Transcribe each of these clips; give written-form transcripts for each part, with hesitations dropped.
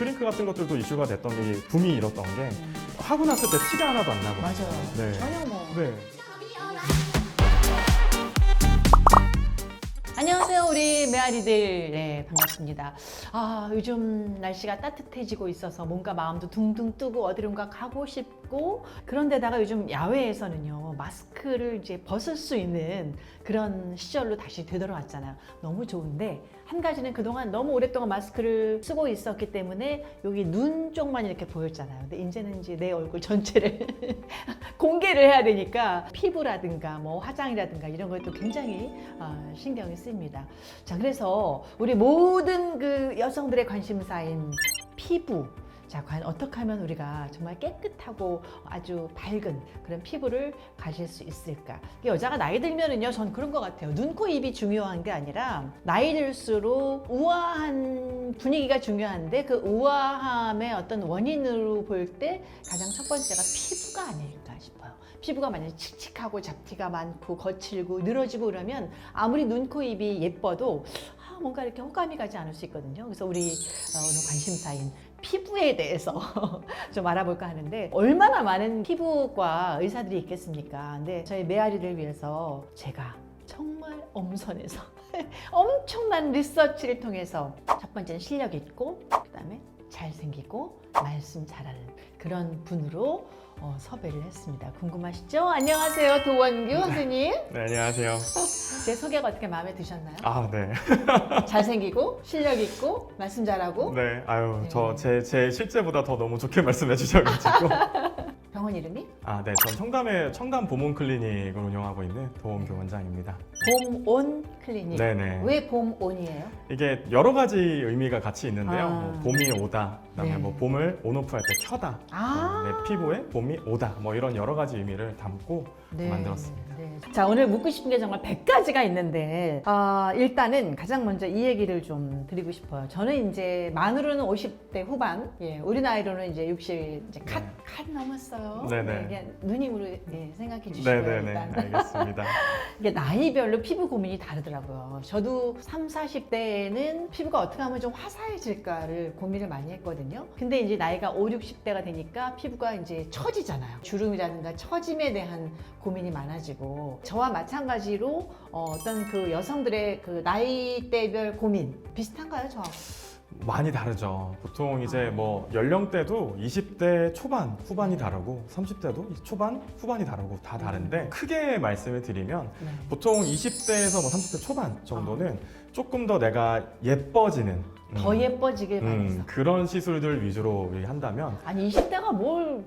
슈링크 같은 것들도 이슈가 됐던 게 붐이 일었던 게 하고 났을 때 티가 하나도 안 나고. 맞아요. 네. 전혀 뭐. 네. 안녕하세요, 우리 메아리들. 네, 반갑습니다. 요즘 날씨가 따뜻해지고 있어서 뭔가 마음도 둥둥 뜨고 어디론가 가고 싶고, 그런데다가 요즘 야외에서는요, 마스크를 이제 벗을 수 있는 그런 시절로 다시 되돌아왔잖아요. 너무 좋은데, 한 가지는 그동안 너무 오랫동안 마스크를 쓰고 있었기 때문에 여기 눈 쪽만 이렇게 보였잖아요. 근데 이제는 이제 내 얼굴 전체를 공개를 해야 되니까 피부라든가 뭐 화장이라든가 이런 것도 굉장히 신경이 쓰입니다. 자, 그래서 우리 모든 그 여성들의 관심사인 피부. 자, 과연 어떻게 하면 우리가 정말 깨끗하고 아주 밝은 그런 피부를 가질 수 있을까? 여자가 나이 들면은요, 전 그런 것 같아요. 눈, 코, 입이 중요한 게 아니라 나이 들수록 우아한 분위기가 중요한데 그 우아함의 어떤 원인으로 볼 때 가장 첫 번째가 피부가 아닐까 싶어요. 피부가 만약에 칙칙하고 잡티가 많고 거칠고 늘어지고 그러면 아무리 눈, 코, 입이 예뻐도 뭔가 이렇게 호감이 가지 않을 수 있거든요. 그래서 우리 오늘 관심사인 피부에 대해서 좀 알아볼까 하는데, 얼마나 많은 피부과 의사들이 있겠습니까? 근데 저희 메아리를 위해서 제가 정말 엄선해서 엄청난 리서치를 통해서 첫 번째는 실력 있고, 그 다음에 잘생기고 말씀 잘하는 그런 분으로 섭외를 했습니다. 궁금하시죠? 안녕하세요, 도원규 선생님. 네, 안녕하세요. 제 소개가 어떻게 마음에 드셨나요? 네. 잘생기고 실력 있고 말씀 잘하고. 네, 아유, 네. 제 실제보다 더 너무 좋게 말씀해 주셔가지고. 병원 이름이? 네, 전 청담의 청담 보문 클리닉을 운영하고 있는 도원규 원장입니다. 봄온 클리닉. 네네. 왜 봄온이에요? 이게 여러 가지 의미가 같이 있는데요. 아. 뭐 봄이 오다, 그다음에 네. 뭐 봄을 온오프할 때 켜다, 내 피부에 봄이 오다, 뭐 이런 여러 가지 의미를 담고 만들었습니다. 네. 자, 오늘 묻고 싶은 게 정말 100가지가 있는데, 일단은 가장 먼저 이 얘기를 좀 드리고 싶어요. 저는 이제 만으로는 50대 후반, 우리 나이로는 이제 60, 이제 컷 넘었어요. 네네. 그냥 누님으로 생각해 주시고요. 네네네, 일단. 알겠습니다. 이게 나이별로 피부 고민이 다르더라고요. 저도 30, 40대에는 피부가 어떻게 하면 좀 화사해질까를 고민을 많이 했거든요. 근데 이제 나이가 5, 60대가 되니까 피부가 이제 처지잖아요. 주름이라든가 처짐에 대한 고민이 많아지고, 저와 마찬가지로 어떤 그 여성들의 그 나이대별 고민 비슷한가요, 저하고? 많이 다르죠. 보통 이제 뭐 연령대도 20대 초반, 후반이 다르고 30대도 초반, 후반이 다르고 다 다른데, 크게 말씀을 드리면 네. 보통 20대에서 뭐 30대 초반 정도는 조금 더 내가 예뻐지는, 더 예뻐지길 바래서. 그런 시술들 위주로 한다면, 아니 20대가 뭘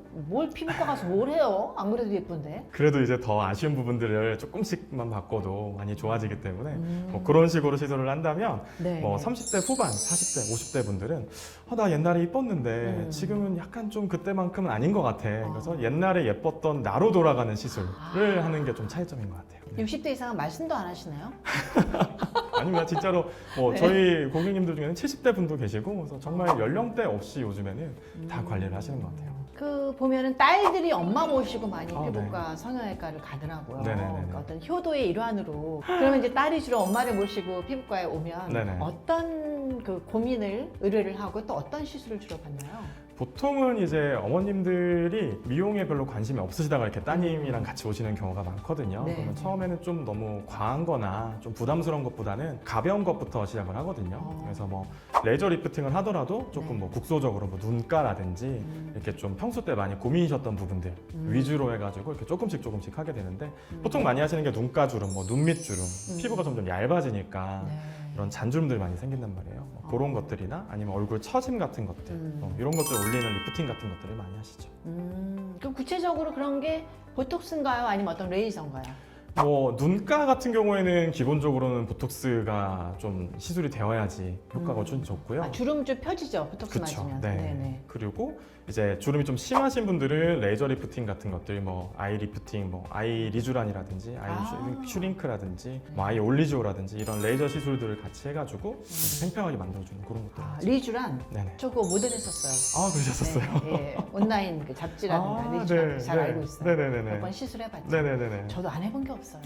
피부과 가서 뭘 해요? 안 그래도 예쁜데. 그래도 이제 더 아쉬운 부분들을 조금씩만 바꿔도 많이 좋아지기 때문에 뭐 그런 식으로 시술을 한다면, 네. 뭐 30대 후반, 40대, 50대 분들은 나 옛날에 이뻤는데 지금은 약간 좀 그때만큼은 아닌 것 같아. 그래서 옛날에 예뻤던 나로 돌아가는 시술을 하는 게 좀 차이점인 것 같아요. 네. 60대 이상은 말씀도 안 하시나요? 아니면 진짜로 뭐 네. 저희 고객님들 중에는 70대 분도 계시고, 그래서 정말 연령대 없이 요즘에는 다 관리를 하시는 것 같아요. 그 보면은 딸들이 엄마 모시고 많이 네. 피부과 성형외과를 가더라고요. 네네네네. 그러니까 어떤 효도의 일환으로. 그러면 이제 딸이 주로 엄마를 모시고 피부과에 오면 네네. 어떤 그 고민을 의뢰를 하고 또 어떤 시술을 주로 받나요? 보통은 이제 어머님들이 미용에 별로 관심이 없으시다가 이렇게 따님이랑 같이 오시는 경우가 많거든요. 네. 그러면 처음에는 좀 너무 과한 거나 좀 부담스러운 것보다는 가벼운 것부터 시작을 하거든요. 그래서 뭐 레이저 리프팅을 하더라도 조금 네. 뭐 국소적으로 뭐 눈가라든지 이렇게 좀 평소 때 많이 고민이셨던 부분들 위주로 해가지고 이렇게 조금씩 하게 되는데, 보통 많이 하시는 게 눈가 주름, 뭐 눈밑 주름, 피부가 점점 얇아지니까 네. 이런 잔주름들이 많이 생긴단 말이에요. 뭐 그런 것들이나 아니면 얼굴 처짐 같은 것들, 이런 것들 올리는 리프팅 같은 것들을 많이 하시죠. 그럼 구체적으로 그런 게 보톡스인가요? 아니면 어떤 레이저인가요? 뭐 눈가 같은 경우에는 기본적으로는 보톡스가 좀 시술이 되어야지 효과가 훨씬 좋고요. 주름 좀 펴지죠, 보톡스 그쵸. 맞으면. 네. 네네. 그리고 이제 주름이 좀 심하신 분들은 레이저 리프팅 같은 것들, 뭐 아이 리프팅, 뭐 아이 리쥬란이라든지 아이 슈링크라든지 뭐 아이 올리지오라든지 이런 레이저 시술들을 같이 해가지고 팽팽하게 만들어주는 그런 것들. 리쥬란? 네네. 저 그거 모델 했었어요. 그러셨었어요. 네, 온라인 그 잡지라든가 리쥬란 잘 알고 있어요. 네네네네. 몇 번 시술해봤죠. 네네네네. 저도 안 해본 게 없어요.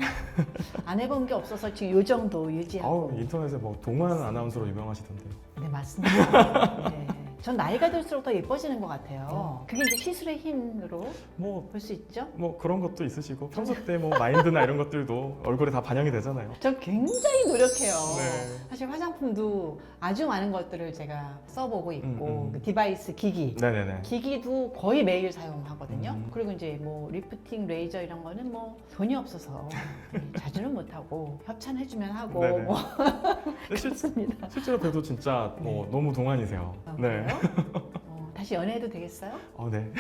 안 해본 게 없어서 지금 요 정도 유지하고. 인터넷에 뭐 동안 아나운서로 유명하시던데요. 네, 맞습니다. 네. 전 나이가 들수록 더 예뻐지는 것 같아요. 그게 이제 시술의 힘으로 뭐 볼 수 있죠. 뭐 그런 것도 있으시고 평소 때 뭐 마인드나 이런 것들도 얼굴에 다 반영이 되잖아요. 저 굉장히 노력해요. 네. 사실 화장품도 아주 많은 것들을 제가 써보고 있고 그 디바이스 기기 네네네. 기기도 거의 매일 사용하거든요. 음. 그리고 이제 뭐 리프팅, 레이저 이런 거는 뭐 돈이 없어서 자주는 못하고 협찬해주면 하고 네네. 뭐 근데 그렇습니다. 실제로 뵈도 진짜 뭐 너무 동안이세요. 아, 네. 그래요? 다시 연애해도 되겠어요? 네.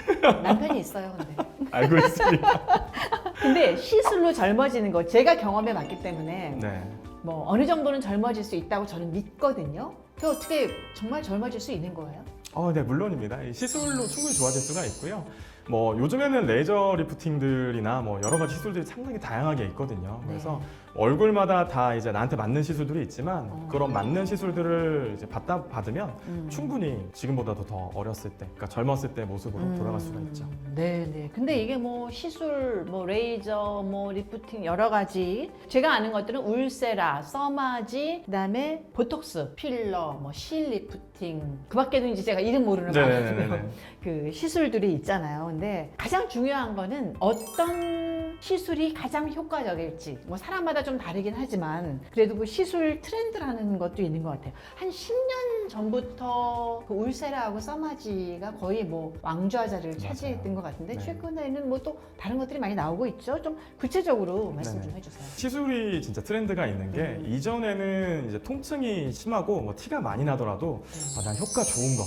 남편이 있어요, 근데. 알고 있습니다. 근데 시술로 젊어지는 거 제가 경험해 봤기 때문에 네. 뭐 어느 정도는 젊어질 수 있다고 저는 믿거든요. 그 어떻게 정말 젊어질 수 있는 거예요? 네, 물론입니다. 이 시술로 충분히 좋아질 수가 있고요. 뭐 요즘에는 레이저 리프팅들이나 뭐 여러 가지 시술들이 상당히 다양하게 있거든요. 그래서 얼굴마다 다 이제 나한테 맞는 시술들이 있지만 그런 맞는 시술들을 이제 받으면 충분히 지금보다도 더 어렸을 때, 그러니까 젊었을 때 모습으로 돌아갈 수가 있죠. 네. 근데 이게 뭐 시술, 뭐 레이저, 뭐 리프팅 여러 가지 제가 아는 것들은 울세라, 써마지, 그다음에 보톡스, 필러, 뭐 실 리프팅 그밖에도 이제 제가 이름 모르는 많은 그 시술들이 있잖아요. 근데 가장 중요한 거는 어떤 시술이 가장 효과적일지 뭐 사람마다 좀 다르긴 하지만 그래도 그 시술 트렌드라는 것도 있는 것 같아요. 한 10년 전부터 그 울세라하고 써마지가 거의 뭐 왕좌 자리를 차지했던 것 같은데 네. 최근에는 뭐 또 다른 것들이 많이 나오고 있죠. 좀 구체적으로 말씀 좀 네네. 해주세요. 시술이 진짜 트렌드가 있는 게 이전에는 이제 통증이 심하고 뭐 티가 많이 나더라도 난 효과 좋은 거,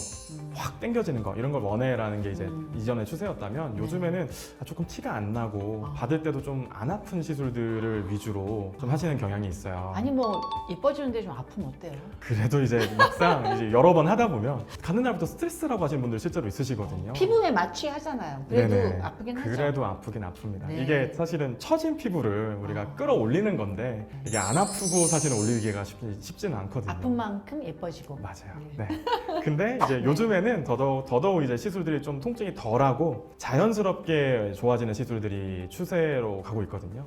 확 땡겨지는 거 이런 걸 원해라는 게 이제 이전의 추세였다면 요즘에는 조금 티가 안 나고 받을 때도 좀 안 아픈 시술들을 위주로 좀 하시는 경향이 있어요. 아니 뭐 예뻐지는데 좀 아프면 어때요? 그래도 이제 막상 이제 여러 번 하다 보면 가는 날부터 스트레스라고 하시는 분들 실제로 있으시거든요. 피부에 마취하잖아요. 그래도 네네. 아프긴 하죠. 그래도 아프긴 아픕니다. 네. 이게 사실은 처진 피부를 우리가 끌어올리는 건데 이게 안 아프고 사실은 올리기가 쉽지는 않거든요. 아픈 만큼 예뻐지고. 맞아요. 네. 근데 이제 요즘에는 더더욱 이제 시술들이 좀 통증이 덜하고 자연스럽게 좋아지는 시술들이 추세로 가고 있거든요.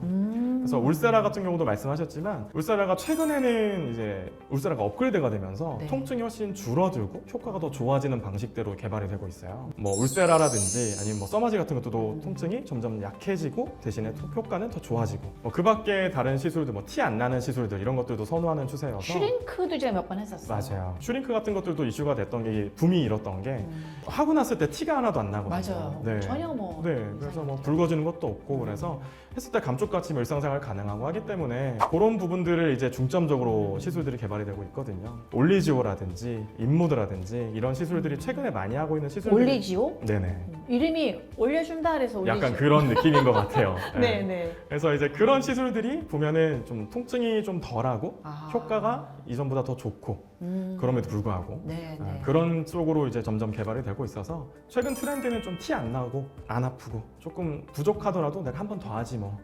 그래서 울세라 같은 경우도 말씀하셨지만 울세라가 최근에는 이제 울세라가 업그레이드가 되면서 네. 통증이 훨씬 줄어들고 효과가 더 좋아지는 방식대로 개발이 되고 있어요. 뭐 울세라라든지 아니면 뭐 써마지 같은 것도 통증이 점점 약해지고 대신에 효과는 더 좋아지고 뭐 그밖에 다른 시술들 뭐 티 안 나는 시술들 이런 것들도 선호하는 추세여서 슈링크도 제가 몇 번 했었어요. 맞아요. 슈링크 같은 것들도 이슈가 됐던 게 붐이 일었던 게 하고 났을 때 티가 하나도 안 나거든요. 맞아요. 네. 전혀 뭐. 네, 그래서 뭐 붉어지는 것도 없고 그래서 했을 때 감쪽같이 일상생활 가능하고 하기 때문에 그런 부분들을 이제 중점적으로 시술들이 개발이 되고 있거든요. 올리지오라든지 인모드라든지 이런 시술들이 최근에 많이 하고 있는 시술들이 올리지오? 네네. 이름이 올려준다 그래서 올리지오. 약간 그런 느낌인 것 같아요. 네네. 그래서 이제 그런 시술들이 보면은 좀 통증이 좀 덜하고 효과가 이전보다 더 좋고 그럼에도 불구하고 네네. 그런 쪽으로 이제 점점 개발이 되고 있어서 최근 트렌드는 좀 티 안 나고 안 아프고 조금 부족하더라도 내가 한 번 더 하지 뭐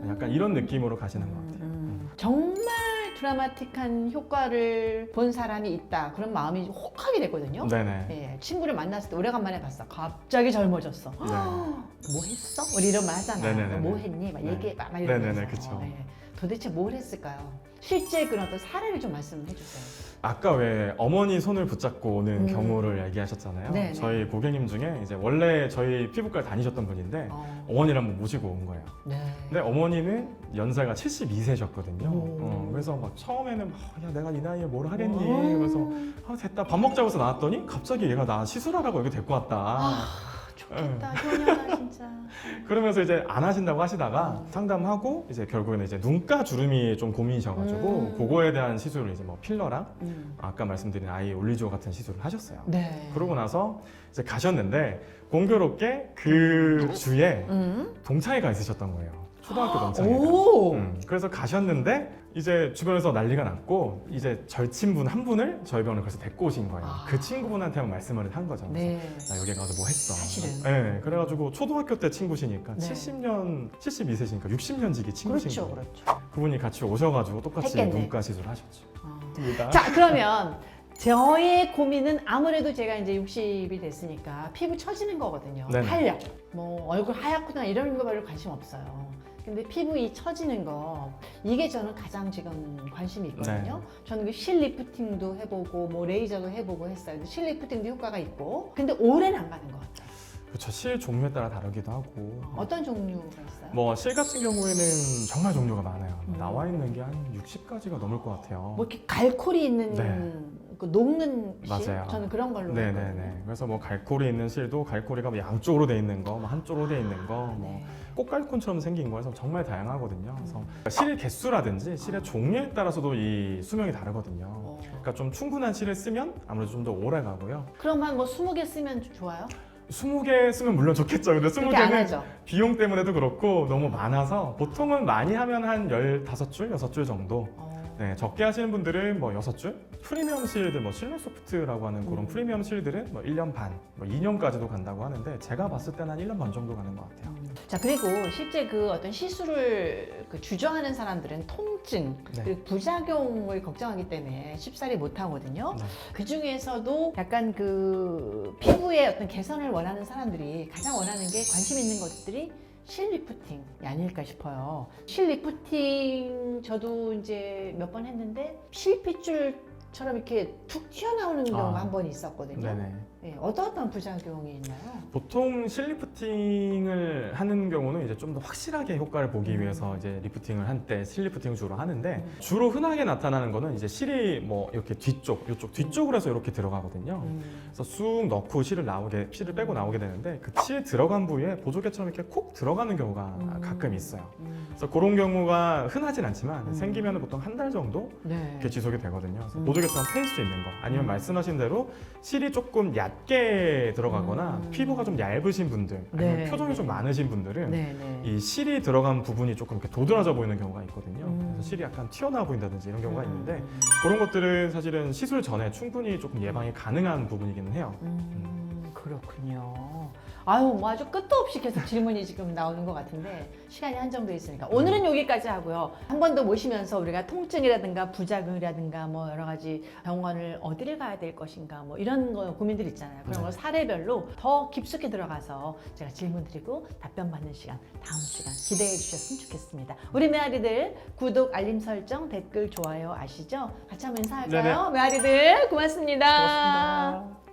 약간 이런 느낌으로 가시는 것 같아요. 정말 드라마틱한 효과를 본 사람이 있다 그런 마음이 혹하게 됐거든요. 네네. 예, 친구를 만났을 때 오래간만에 봤어. 갑자기 젊어졌어. 네. 뭐 했어? 우리 이런 말 하잖아. 네네네네. 뭐 했니? 막 네. 얘기해봐. 막 이러면서. 네네네, 그쵸. 예. 도대체 뭘 했을까요? 실제 그런 어떤 사례를 좀 말씀해 주세요. 아까 왜 어머니 손을 붙잡고 오는 경우를 얘기하셨잖아요. 네네. 저희 고객님 중에 이제 원래 저희 피부과를 다니셨던 분인데 어머니를 한번 모시고 온 거예요. 네. 근데 어머니는 연세가 72세셨거든요. 오. 그래서 막 처음에는 야 내가 이 나이에 뭘 하겠니? 그래서 됐다 밥 먹자고 해서 나왔더니 갑자기 얘가 나 시술하라고 여기 데리고 왔다. 좋겠다. 효녀다 진짜. 그러면서 이제 안 하신다고 하시다가 상담하고 이제 결국에는 이제 눈가 주름이 좀 고민이셔가지고 그거에 대한 시술을 이제 뭐 필러랑 아까 말씀드린 아이 올리지오 같은 시술을 하셨어요. 네. 그러고 나서 이제 가셨는데 공교롭게 그 주에 동창회가 있으셨던 거예요. 초등학교 동창회가. 오. 그래서 가셨는데 이제 주변에서 난리가 났고 이제 절친분 한 분을 저희 병원에 그래서 데리고 오신 거예요. 그 친구분한테만 말씀을 한 거죠. 그래서 네. 나 여기 가서 뭐 했어. 사실은. 네, 그래가지고 초등학교 때 친구시니까 네. 72세시니까 60년지기 친구신 그렇죠, 거예요. 그렇죠. 그분이 같이 오셔가지고 똑같이 했겠네. 눈가 시술 하셨죠. 자, 그러면 저의 고민은 아무래도 제가 이제 60이 됐으니까 피부 처지는 거거든요. 네네. 탄력, 뭐 얼굴 하얗거나 이런 거 별로 관심 없어요. 근데 피부 이 처지는 거 이게 저는 가장 지금 관심이 있거든요. 네. 저는 그 실 리프팅도 해보고 뭐 레이저도 해보고 했어요. 근데 실 리프팅도 효과가 있고 근데 오래는 안 가는 것 같아요. 그렇죠. 실 종류에 따라 다르기도 하고. 어떤 종류가 있어요? 뭐 실 같은 경우에는 정말 종류가 많아요. 음. 나와 있는 게 한 60가지가 넘을 것 같아요. 뭐 이렇게 갈콜이 있는 네. 그 녹는 실? 맞아요. 저는 그런 걸로 네네네. 했거든요. 그래서 뭐 갈고리 있는 실도 갈고리가 뭐 양쪽으로 돼 있는 거, 뭐 한쪽으로 돼 있는 거, 뭐 네. 꽃갈콘처럼 생긴 거에서 정말 다양하거든요. 그래서 실 개수라든지 실의 종류에 따라서도 이 수명이 다르거든요. 그러니까 좀 충분한 실을 쓰면 아무래도 좀 더 오래 가고요. 그럼 한 뭐 20개 쓰면 좋아요? 20개 쓰면 물론 좋겠죠. 근데 그렇게 안 20개는 하죠. 비용 때문에도 그렇고 너무 많아서 보통은 많이 하면 한 15줄, 6줄 정도. 네, 적게 하시는 분들은 뭐 6줄? 프리미엄 실들, 뭐 실버소프트라고 하는 그런 프리미엄 실들은 뭐 1년 반, 뭐 2년까지도 간다고 하는데 제가 봤을 때는 한 1년 반 정도 가는 것 같아요. 자, 그리고 실제 그 어떤 시술을 그 주저하는 사람들은 통증 네. 그리고 부작용을 걱정하기 때문에 쉽사리 못 하거든요. 네. 그 중에서도 약간 그 피부의 어떤 개선을 원하는 사람들이 가장 원하는 게 관심 있는 것들이 실 리프팅이 아닐까 싶어요. 실 리프팅 저도 이제 몇 번 했는데 실핏줄처럼 이렇게 툭 튀어나오는 경우가 한 번 있었거든요. 네네. 네, 어떤 부작용이 있나요? 보통 실 리프팅을 하는 경우는 이제 좀 더 확실하게 효과를 보기 위해서 이제 리프팅을 할 때 실 리프팅을 주로 하는데 주로 흔하게 나타나는 거는 이제 실이 뭐 이렇게 이쪽 뒤쪽으로 해서 이렇게 들어가거든요. 그래서 쑥 넣고 실을 빼고 나오게 되는데 그 실 들어간 부위에 보조개처럼 이렇게 콕 들어가는 경우가 가끔 있어요. 그래서 그런 경우가 흔하진 않지만 생기면 보통 한 달 정도 네. 이렇게 지속이 되거든요. 그래서 보조개처럼 패일 수 있는 거 아니면 말씀하신 대로 실이 조금 얕게 들어가거나 피부가 좀 얇으신 분들 아니면 네, 표정이 좀 네. 많으신 분들은 네네. 이 실이 들어간 부분이 조금 이렇게 도드라져 보이는 경우가 있거든요. 그래서 실이 약간 튀어나와 보인다든지 이런 경우가 있는데 그런 것들은 사실은 시술 전에 충분히 조금 예방이 가능한 부분이기는 해요. 그렇군요. 아유, 뭐 아주 끝도 없이 계속 질문이 지금 나오는 것 같은데 시간이 한정돼 있으니까 오늘은 여기까지 하고요. 한 번 더 모시면서 우리가 통증이라든가 부작용이라든가 뭐 여러 가지 병원을 어디를 가야 될 것인가 뭐 이런 거 고민들 있잖아요. 그런 걸 사례별로 더 깊숙이 들어가서 제가 질문 드리고 답변 받는 시간 다음 시간 기대해 주셨으면 좋겠습니다. 우리 메아리들 구독, 알림 설정, 댓글, 좋아요 아시죠? 같이 한번 인사할까요? 네네. 메아리들 고맙습니다. 고맙습니다.